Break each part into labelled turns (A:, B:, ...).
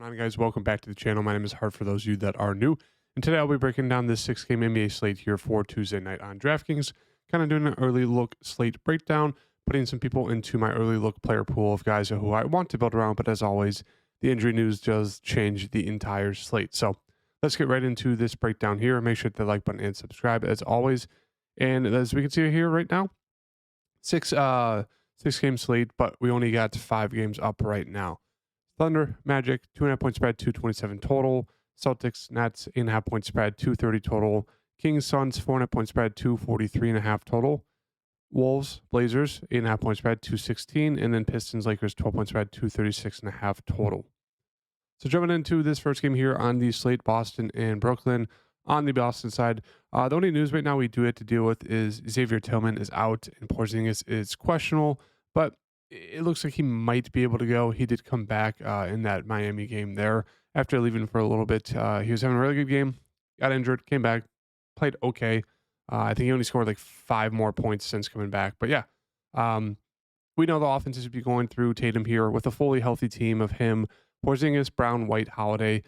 A: Going on, guys? Welcome back to the channel. My name is Hart for those of you that are new. And today I'll be breaking down this 6-game NBA slate here for Tuesday night on DraftKings. Kind of doing an early look slate breakdown, putting some people into my early look player pool of guys who I want to build around. But as always, the injury news does change the entire slate. So let's get right into this breakdown here. Make sure to hit the like button and subscribe as always. And as we can see here right now, six game slate, but we only got 5 games up right now. Thunder, Magic, 2.5 point spread, 227 total. Celtics, Nets, 8.5 point spread, 230 total. Kings, Suns, 4.5 point spread, 243.5 total. Wolves, Blazers, 8.5 point spread, 216. And then Pistons, Lakers, 12 point spread, 236.5 total. So jumping into this first game here on the slate, Boston and Brooklyn. On the Boston side, the only news right now we do have to deal with is Xavier Tillman is out and Porzingis is questionable, but it looks like he might be able to go. He did come back in that Miami game there after leaving for a little bit. He was having a really good game, got injured, came back, played okay. I think he only scored like 5 more points since coming back. But yeah, we know the offense is be going through Tatum here with a fully healthy team of him, Porzingis, Brown, White, Holiday.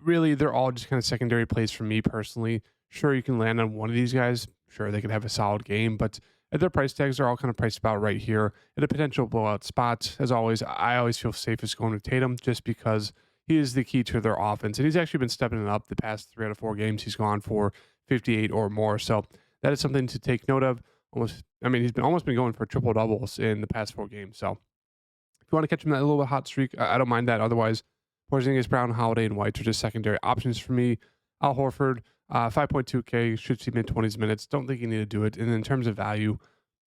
A: Really, they're all just kind of secondary plays for me personally. Sure, you can land on one of these guys. Sure, they can have a solid game, but at their price tags, they're all kind of priced about right here at a potential blowout spot. As always, I always feel safest going with Tatum just because he is the key to their offense. And he's actually been stepping it up the past 3 out of 4 games. He's gone for 58 or more. So that is something to take note of. He's almost been going for triple doubles in the past 4 games. So if you want to catch him in that little bit hot streak, I don't mind that. Otherwise, Porzingis, Brown, Holiday, and White are just secondary options for me. Al Horford, 5.2K, should see mid-20s minutes. Don't think you need to do it. And in terms of value,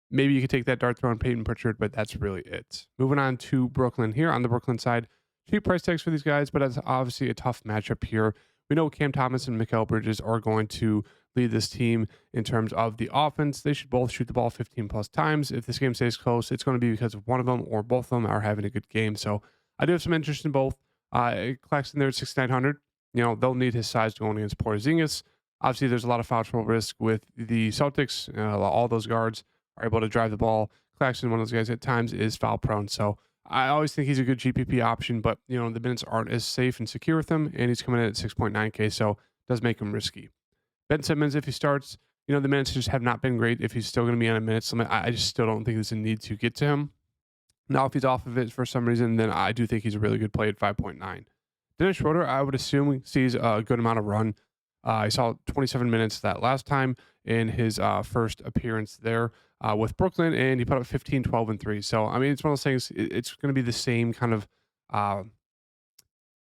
A: maybe you could take that dart throw on Peyton Pritchard, but that's really it. Moving on to Brooklyn here on the Brooklyn side. Cheap price tags for these guys, but it's obviously a tough matchup here. We know Cam Thomas and Mikal Bridges are going to lead this team in terms of the offense. They should both shoot the ball 15 plus times. If this game stays close, it's going to be because of one of them or both of them are having a good game. So I do have some interest in both. Claxton there at 6,900. They'll need his size going against Porzingis. Obviously, there's a lot of foul trouble risk with the Celtics. All those guards are able to drive the ball. Claxton, one of those guys at times, is foul prone. So I always think he's a good GPP option, but the minutes aren't as safe and secure with him, and he's coming in at 6.9K, so it does make him risky. Ben Simmons, if he starts, the minutes just have not been great. If he's still going to be on a minutes limit, I just still don't think there's a need to get to him. Now, if he's off of it for some reason, then I do think he's a really good play at 5.9. Dennis Schroeder, I would assume, sees a good amount of run. I saw 27 minutes that last time in his first appearance there with Brooklyn, and he put up 15, 12, and 3. So, it's one of those things, it's going to be the same kind of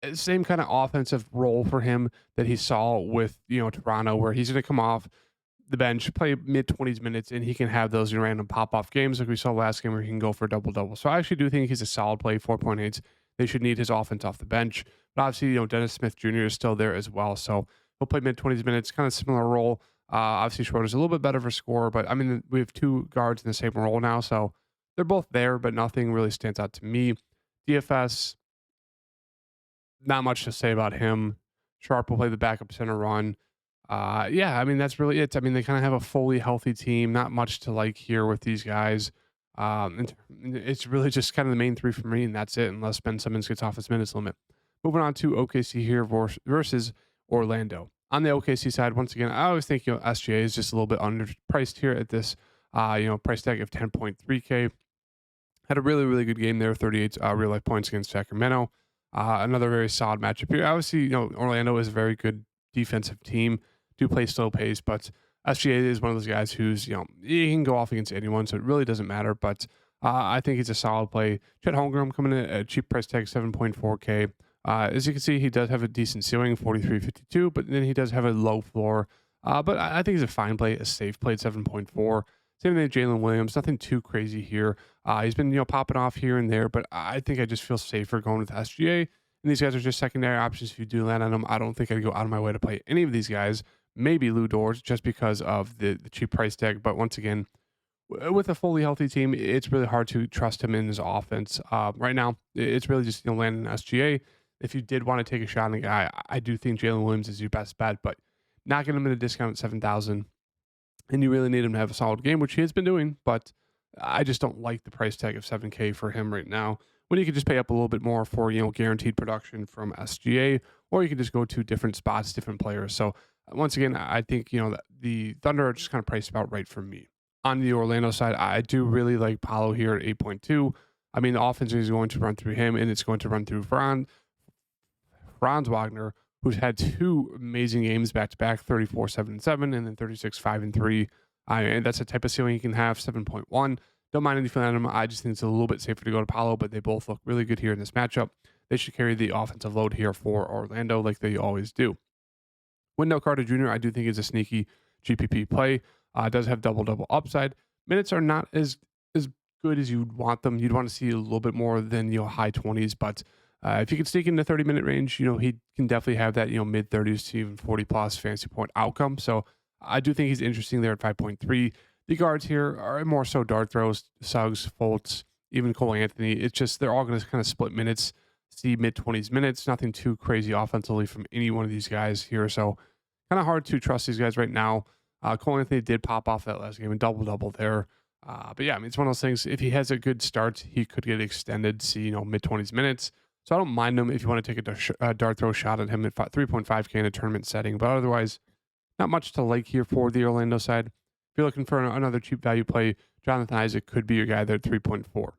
A: offensive role for him that he saw with, Toronto, where he's going to come off the bench, play mid-20s minutes, and he can have those random pop-off games like we saw last game where he can go for a double-double. So I actually do think he's a solid play, 4.8. They should need his offense off the bench. But obviously, Dennis Smith Jr. is still there as well. So he'll play mid-20s minutes, kind of similar role. Obviously, Schroeder's a little bit better for score, but we have 2 guards in the same role now. So they're both there, but nothing really stands out to me. DFS, not much to say about him. Sharp will play the backup center run. That's really it. They kind of have a fully healthy team. Not much to like here with these guys. And it's really just kind of the main 3 for me, and that's it, unless Ben Simmons gets off his minutes limit. Moving on to OKC here versus Orlando. On the OKC side, once again, I always think SGA is just a little bit underpriced here at this price tag of 10.3K. Had a really, really good game there, 38 real life points against Sacramento. Another very solid matchup here. Obviously, Orlando is a very good defensive team. Do play slow pace, but SGA is one of those guys who's, he can go off against anyone, so it really doesn't matter. But I think he's a solid play. Chet Holmgren coming in at a cheap price tag, 7.4K. As you can see, he does have a decent ceiling, 43.52, but then he does have a low floor. But I think he's a fine play, a safe play at 7.4. Same thing with Jalen Williams, nothing too crazy here. He's been, popping off here and there, but I think I just feel safer going with SGA. And these guys are just secondary options if you do land on them. I don't think I'd go out of my way to play any of these guys. Maybe Lou Dort, just because of the cheap price tag. But once again, with a fully healthy team, it's really hard to trust him in his offense. Right now, it's really just landing SGA. If you did want to take a shot on a guy, I do think Jalen Williams is your best bet, but not getting him at a discount at 7,000. And you really need him to have a solid game, which he has been doing, but I just don't like the price tag of 7K for him right now. when you could just pay up a little bit more for, guaranteed production from SGA, or you could just go to different spots, different players. So once again, I think, the Thunder are just kind of priced about right for me. On the Orlando side, I do really like Paolo here at 8.2. I mean, the offense is going to run through him, and it's going to run through Franz Wagner, who's had 2 amazing games back-to-back, 34-7-7, and then 36-5-3. And that's the type of ceiling you can have, 7.1. Don't mind anything on them. I just think it's a little bit safer to go to Paolo, but they both look really good here in this matchup. They should carry the offensive load here for Orlando like they always do. Wendell Carter Jr., I do think is a sneaky GPP play. Does have double-double upside. Minutes are not as good as you'd want them. You'd want to see a little bit more than, high 20s, but if you can sneak in the 30-minute range, he can definitely have that, mid-30s to even 40-plus fantasy point outcome. So I do think he's interesting there at 5.3. The guards here are more so dart throws, Suggs, Fultz, even Cole Anthony. It's just they're all going to kind of split minutes, see mid-20s minutes. Nothing too crazy offensively from any one of these guys here. So kind of hard to trust these guys right now. Cole Anthony did pop off that last game and double-double there. But yeah, I mean, it's one of those things. If he has a good start, he could get extended, see, mid-20s minutes. So I don't mind him if you want to take a dart throw shot at him at 3.5K in a tournament setting. But otherwise, not much to like here for the Orlando side. If you're looking for another cheap value play, Jonathan Isaac could be your guy there at 3.4.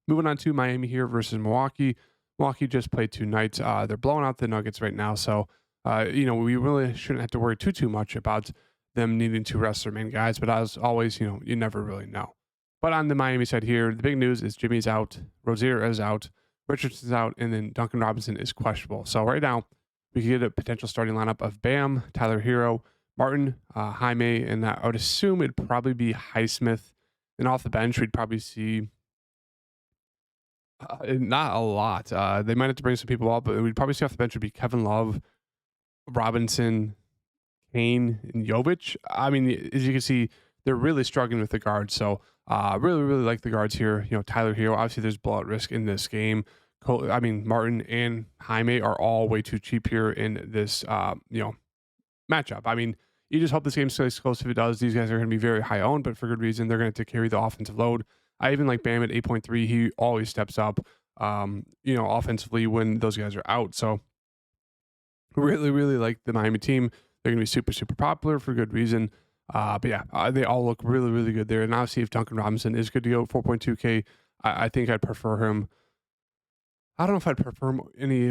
A: Moving on to Miami here versus Milwaukee. Milwaukee just played 2 nights. They're blowing out the Nuggets right now. So, we really shouldn't have to worry too much about them needing to rest their main guys. But as always, you never really know. But on the Miami side here, the big news is Jimmy's out, Rozier is out, Richardson's out, and then Duncan Robinson is questionable. So right now, we could get a potential starting lineup of Bam, Tyler Hero, Martin, Jaime, and I would assume it'd probably be Highsmith. And off the bench, we'd probably see not a lot. They might have to bring some people up, but we'd probably see off the bench would be Kevin Love, Robinson, Kane, and Jovic. I mean, as you can see, they're really struggling with the guards. So really, really like the guards here. Tyler Hero, obviously there's blowout risk in this game. Martin and Jaime are all way too cheap here in this, matchup. I mean, you just hope this game stays close. If it does, these guys are going to be very high owned, but for good reason. They're going to carry the offensive load. I even like Bam at 8.3. He always steps up, offensively when those guys are out. So really, really like the Miami team. They're going to be super, super popular for good reason. But yeah, they all look really, really good there. And obviously, if Duncan Robinson is good to go, 4.2K, I think I'd prefer him. I don't know if I'd prefer him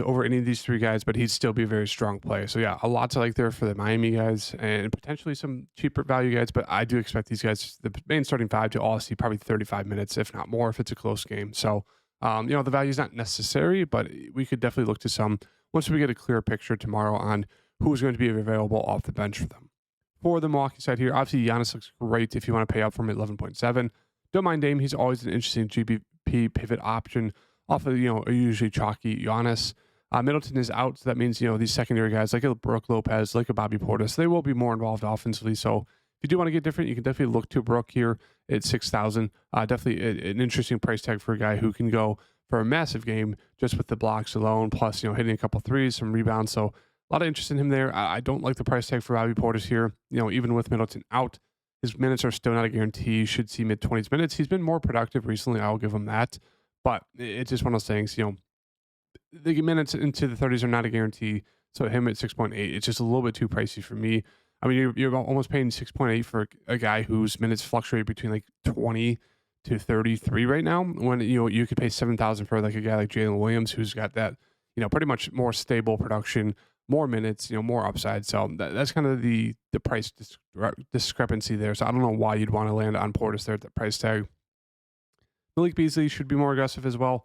A: over any of these 3 guys, but he'd still be a very strong play. So yeah, a lot to like there for the Miami guys and potentially some cheaper value guys. But I do expect these guys, the main starting 5, to all see probably 35 minutes, if not more, if it's a close game. So, the value is not necessary, but we could definitely look to some once we get a clear picture tomorrow on who's going to be available off the bench for them. For the Milwaukee side here, obviously Giannis looks great if you want to pay up from 11.7. Don't mind Dame. He's always an interesting GPP pivot option off of, a usually chalky Giannis. Middleton is out, so that means, these secondary guys like a Brook Lopez, like a Bobby Portis, they will be more involved offensively. So if you do want to get different, you can definitely look to Brook here at 6,000. Definitely an interesting price tag for a guy who can go for a massive game just with the blocks alone, plus, hitting a couple threes, some rebounds. So a lot of interest in him there. I don't like the price tag for Bobby Portis here. Even with Middleton out, his minutes are still not a guarantee. You should see mid-20s minutes. He's been more productive recently. I'll give him that. But it's just one of those things, the minutes into the 30s are not a guarantee. So him at 6.8, it's just a little bit too pricey for me. I mean, you're almost paying 6.8 for a guy whose minutes fluctuate between like 20 to 33 right now. When you could pay 7,000 for like a guy like Jalen Williams, who's got that pretty much more stable production, more minutes, more upside. So that's kind of the price discrepancy there. So I don't know why you'd want to land on Portis there at the price tag. Malik Beasley should be more aggressive as well.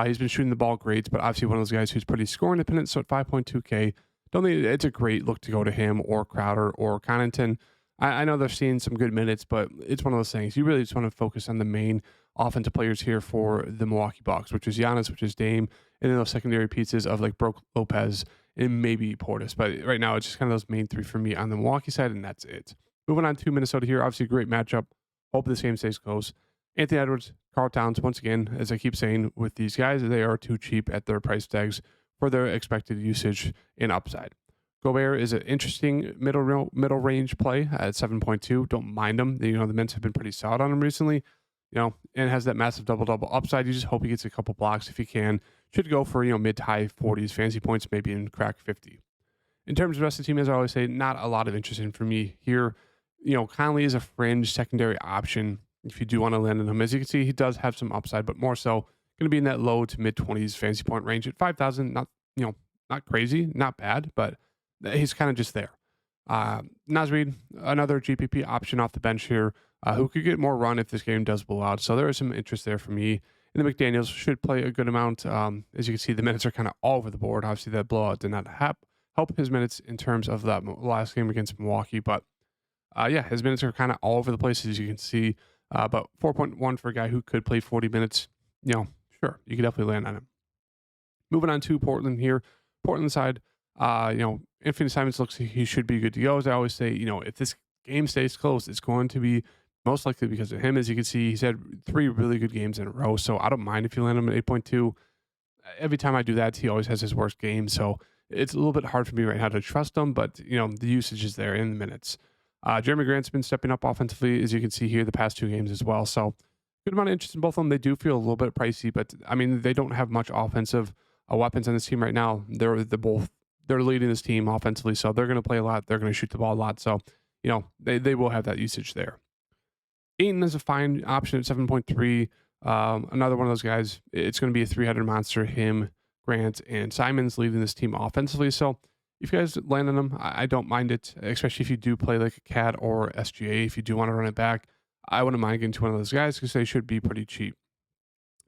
A: He's been shooting the ball great, but obviously one of those guys who's pretty score independent. So at 5.2K, don't think it's a great look to go to him or Crowder or Connaughton. I know they're seeing some good minutes, but it's one of those things. You really just want to focus on the main offensive players here for the Milwaukee Bucks, which is Giannis, which is Dame, and then those secondary pieces of like Brook Lopez and maybe Portis. But right now, it's just kind of those main 3 for me on the Milwaukee side, and that's it. Moving on to Minnesota here. Obviously, a great matchup. Hope this game stays close. Anthony Edwards, Karl Towns, once again, as I keep saying with these guys, they are too cheap at their price tags for their expected usage and upside. Gobert is an interesting middle range play at 7.2. Don't mind him. The mints have been pretty solid on him recently. and has that massive double-double upside. You just hope he gets a couple blocks if he can. Should go for, mid to high 40s fantasy points, maybe even crack 50. In terms of the rest of the team, as I always say, not a lot of interest in for me here. Conley is a fringe secondary option if you do want to land on him. As you can see, he does have some upside, but more so going to be in that low to mid 20s fantasy point range at 5,000. Not crazy, not bad, but he's kind of just there. Naz Reid, another GPP option off the bench here, who could get more run if this game does blow out. So there is some interest there for me. And the McDaniels should play a good amount. As you can see, the minutes are kind of all over the board. Obviously, that blowout did not help his minutes in terms of that last game against Milwaukee. But his minutes are kind of all over the place, as you can see. But 4.1 for a guy who could play 40 minutes, sure, you could definitely land on him. Moving on to Portland here. Portland side, Anthony Simons looks like he should be good to go. As I always say, if this game stays close, it's going to be most likely because of him. As you can see, he's had 3 really good games in a row. So I don't mind if you land him at 8.2. Every time I do that, he always has his worst game. So it's a little bit hard for me right now to trust him, but the usage is there in the minutes. Jeremy Grant's been stepping up offensively, as you can see here, the past 2 games as well. So good amount of interest in both of them. They do feel a little bit pricey, but they don't have much offensive weapons on this team right now. They're leading this team offensively, so they're going to play a lot. They're going to shoot the ball a lot. So they will have that usage there. Ayton is a fine option at 7.3. Another one of those guys. It's going to be a 300 monster. Him, Grant, and Simons leading this team offensively. So if you guys land on them, I don't mind it, especially if you do play like a CAD or SGA. If you do want to run it back, I wouldn't mind getting to one of those guys because they should be pretty cheap.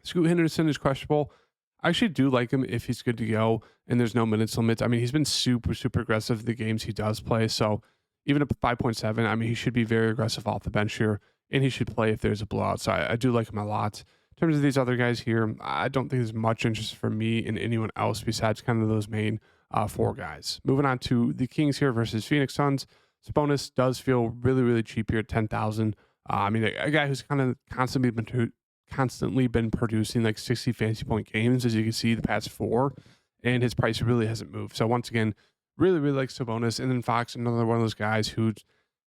A: Scoot Henderson is questionable. I actually do like him if he's good to go and there's no minutes limit. He's been super, super aggressive the games he does play. So even at 5.7, he should be very aggressive off the bench here, and he should play if there's a blowout. So I do like him a lot. In terms of these other guys here, I don't think there's much interest for me in anyone else besides kind of those main 4 guys. Moving on to the Kings here versus Phoenix Suns. Sabonis does feel really, really cheap here at 10,000. A guy who's kind of constantly been producing like 60 fantasy point games, as you can see the past 4, and his price really hasn't moved. So once again, really, really like Sabonis. And then Fox, another one of those guys who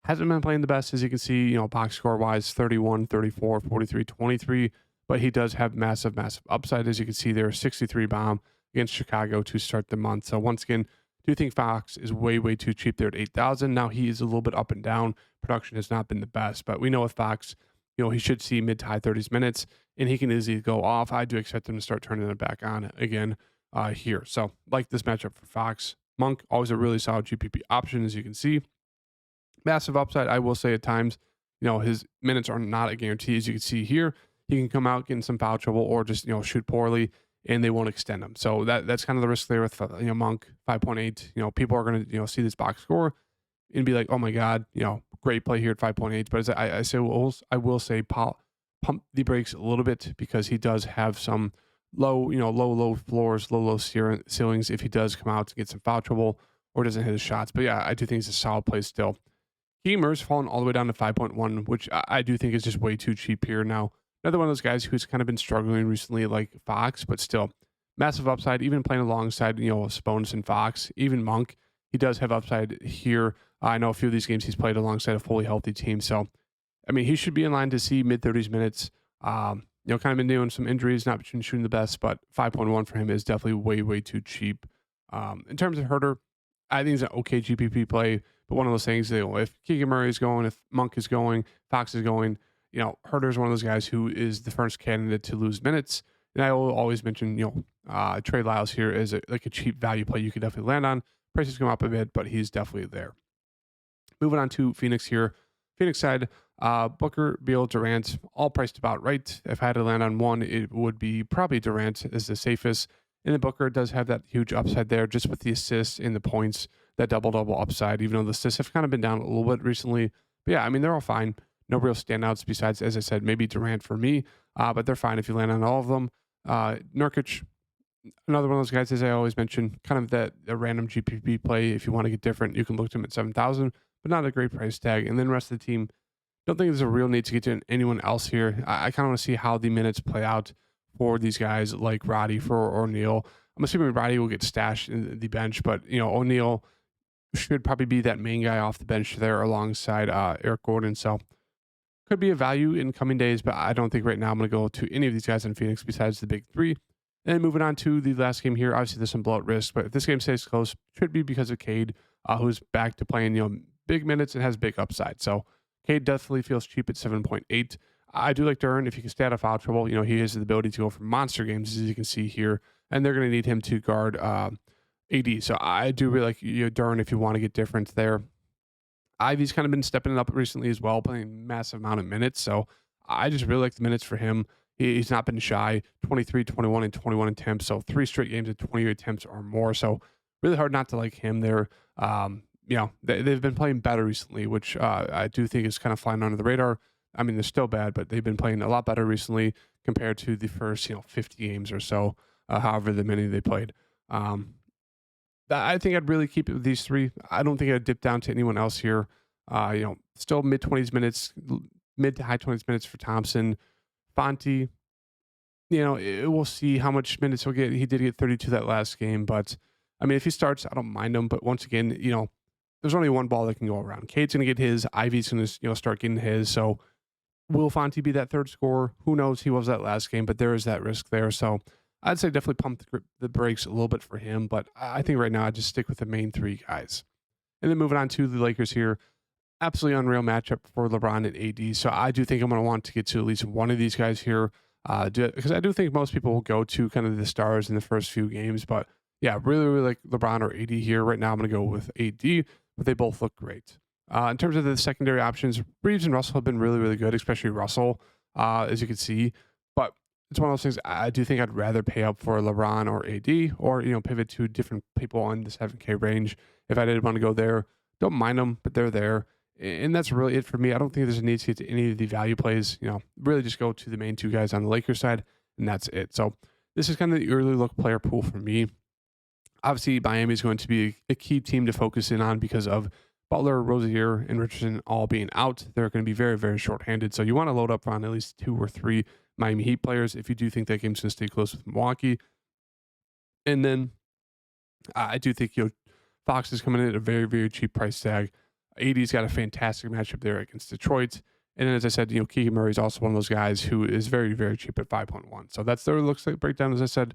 A: hasn't been playing the best, as you can see, box score wise, 31, 34, 43, 23, but he does have massive, massive upside. As you can see there, 63 bomb against Chicago to start the month. So once again, do think Fox is way, way too cheap there at 8,000. Now he is a little bit up and down. Production has not been the best, but we know with Fox, he should see mid to high 30s minutes, and he can easily go off. I do expect him to start turning it back on again here. So like this matchup for Fox. Monk, always a really solid GPP option, as you can see. Massive upside, I will say at times, his minutes are not a guarantee. As you can see here, he can come out, get in some foul trouble, or just, shoot poorly, and they won't extend him. So that's kind of the risk there with, Monk, 5.8. People are going to, see this box score and be like, oh my God, great play here at 5.8. But as I will say, pump the brakes a little bit because he does have some low floors, low ceilings if he does come out to get some foul trouble or doesn't hit his shots. But yeah, I do think it's a solid play still. Keemer's fallen all the way down to 5.1, which I do think is just way too cheap here. Now, another one of those guys who's kind of been struggling recently, like Fox, but still massive upside, even playing alongside, Sabonis and Fox, even Monk. He does have upside here. I know a few of these games he's played alongside a fully healthy team. So, he should be in line to see mid 30s minutes. Kind of been doing some injuries, not been shooting the best, but 5.1 for him is definitely way, way too cheap. In terms of Herter, I think it's an okay GPP play, but one of those things, if Keegan Murray is going, if Monk is going, Fox is going, Herter is one of those guys who is the first candidate to lose minutes. And I will always mention, Trey Lyles here is a cheap value play you could definitely land on. Prices come up a bit, but he's definitely there. Moving on to Phoenix here. Phoenix side, Booker, Beal, Durant, all priced about right. If I had to land on one, it would be probably Durant is the safest. And then Booker does have that huge upside there just with the assists and the points, that double-double upside, even though the assists have kind of been down a little bit recently. But yeah, they're all fine. No real standouts besides, as I said, maybe Durant for me, but they're fine if you land on all of them. Nurkic, another one of those guys, as I always mention, kind of a random GPP play. If you want to get different, you can look to him at 7,000, but not a great price tag. And then the rest of the team, don't think there's a real need to get to anyone else here. I kind of want to see how the minutes play out for these guys like Roddy for O'Neal. I'm assuming Roddy will get stashed in the bench, but O'Neal should probably be that main guy off the bench there alongside Eric Gordon. So could be a value in coming days, but I don't think right now I'm going to go to any of these guys in Phoenix besides the big three. And then moving on to the last game here, obviously there's some blowout risk, but if this game stays close, should be because of Cade, who's back to playing big minutes and has big upside. So Cade definitely feels cheap at 7.8. I do like Duren if he can stay out of foul trouble. He has the ability to go for monster games, as you can see here, and they're going to need him to guard AD. So I do really like Duren if you want to get difference there. Ivy's kind of been stepping it up recently as well, playing massive amount of minutes. So I just really like the minutes for him. He's not been shy, 23, 21, and 21 attempts. So 3 straight games at 28 attempts or more. So really hard not to like him there. They've been playing better recently, which I do think is kind of flying under the radar. I mean, they're still bad, but they've been playing a lot better recently compared to the first, 50 games or so, however the many they played. I think I'd really keep it with these three. I don't think I'd dip down to anyone else here. Still mid-20s minutes, mid to high 20s minutes for Thompson. Fonte, we'll see how much minutes he'll get. He did get 32 that last game, but I mean, if he starts, I don't mind him. But once again, there's only one ball that can go around. Cade's going to get his. Ivy's going to, start getting his. So will Fonte be that third scorer? Who knows? He was that last game, but there is that risk there. So I'd say definitely pump the brakes a little bit for him, but I think right now I'd just stick with the main three guys. And then moving on to the Lakers here, absolutely unreal matchup for LeBron and AD. So I do think I'm going to want to get to at least one of these guys here, because I do think most people will go to kind of the stars in the first few games. But yeah, really, really like LeBron or AD here. Right now I'm going to go with AD, but they both look great. In terms of the secondary options, Reeves and Russell have been really, really good, especially Russell, as you can see. But it's one of those things I do think I'd rather pay up for LeBron or AD or, pivot to different people in the 7K range. If I did want to go there, don't mind them, but they're there. And that's really it for me. I don't think there's a need to get to any of the value plays. Really just go to the main two guys on the Lakers side, and that's it. So this is kind of the early look player pool for me. Obviously, Miami is going to be a key team to focus in on because of Butler, Rozier, and Richardson all being out. They're going to be very, very short-handed. So you want to load up on at least 2 or 3 Miami Heat players if you do think that game's going to stay close with Milwaukee. And then I do think Fox is coming in at a very, very cheap price tag. AD's got a fantastic matchup there against Detroit. And then, as I said, Keegan Murray is also one of those guys who is very, very cheap at 5.1. So that's their looks like breakdown. As I said,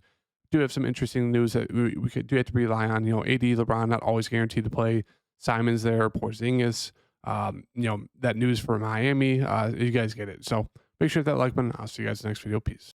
A: do have some interesting news that we do have to rely on. AD, LeBron, not always guaranteed to play. Simon's there, Porzingis. That news for Miami. You guys get it. So make sure to hit that like button. I'll see you guys in the next video. Peace.